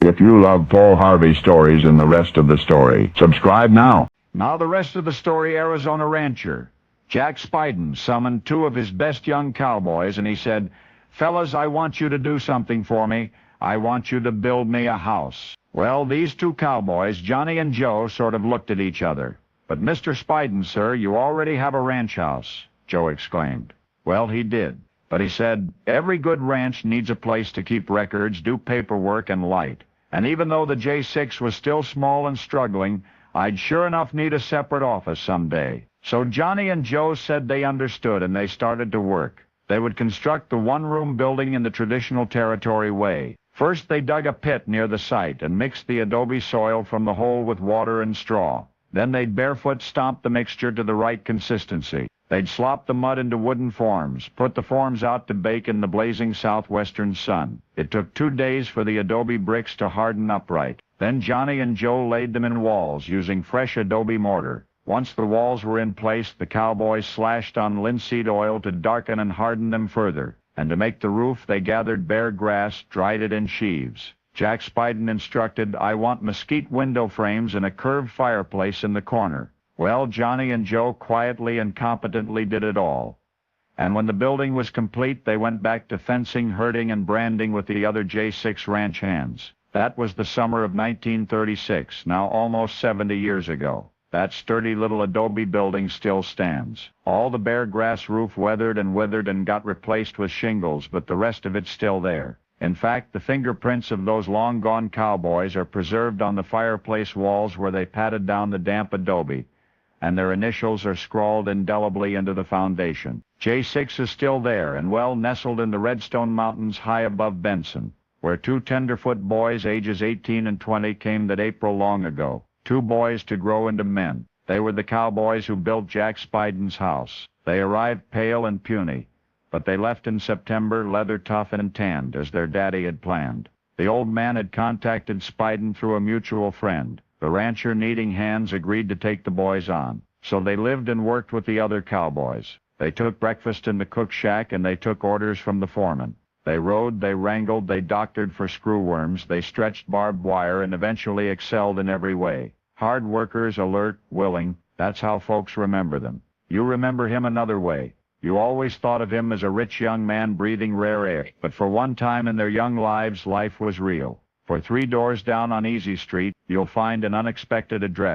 If you love Paul Harvey stories and the rest of the story, subscribe now. Now the rest of the story, Arizona rancher. Jack Spiden summoned two of his best young cowboys, and he said, "Fellas, I want you to do something for me. I want you to build me a house." Well, these two cowboys, Johnny and Joe, sort of looked at each other. "But Mr. Spiden, sir, you already have a ranch house," Joe exclaimed. Well, he did. But he said, "Every good ranch needs a place to keep records, do paperwork, and light. And even though the J6 was still small and struggling, I'd sure enough need a separate office someday." So Johnny and Joe said they understood, and they started to work. They would construct the one-room building in the traditional territory way. First, they dug a pit near the site and mixed the adobe soil from the hole with water and straw. Then they'd barefoot stomp the mixture to the right consistency. They'd slop the mud into wooden forms, put the forms out to bake in the blazing southwestern sun. It took 2 days for the adobe bricks to harden upright. Then Johnny and Joe laid them in walls using fresh adobe mortar. Once the walls were in place, the cowboys slashed on linseed oil to darken and harden them further. And to make the roof, they gathered bare grass, dried it in sheaves. Jack Spiden instructed, "I want mesquite window frames and a curved fireplace in the corner." Well, Johnny and Joe quietly and competently did it all. And when the building was complete, they went back to fencing, herding, and branding with the other J6 ranch hands. That was the summer of 1936, now almost 70 years ago. That sturdy little adobe building still stands. All the bare grass roof weathered and withered and got replaced with shingles, but the rest of it's still there. In fact, the fingerprints of those long-gone cowboys are preserved on the fireplace walls where they patted down the damp adobe, and their initials are scrawled indelibly into the foundation. J6 is still there and well nestled in the Redstone Mountains high above Benson, where two tenderfoot boys ages 18 and 20 came that April long ago. 2 boys to grow into men. They were the cowboys who built Jack Spiden's house. They arrived pale and puny, but they left in September leather tough and tanned, as their daddy had planned. The old man had contacted Spiden through a mutual friend. The rancher, needing hands, agreed to take the boys on. So they lived and worked with the other cowboys. They took breakfast in the cook shack, and they took orders from the foreman. They rode, they wrangled, they doctored for screwworms, they stretched barbed wire, and eventually excelled in every way. Hard workers, alert, willing, that's how folks remember them. You remember him another way. You always thought of him as a rich young man breathing rare air. But for one time in their young lives, life was real. For 3 doors down on Easy Street, you'll find an unexpected address.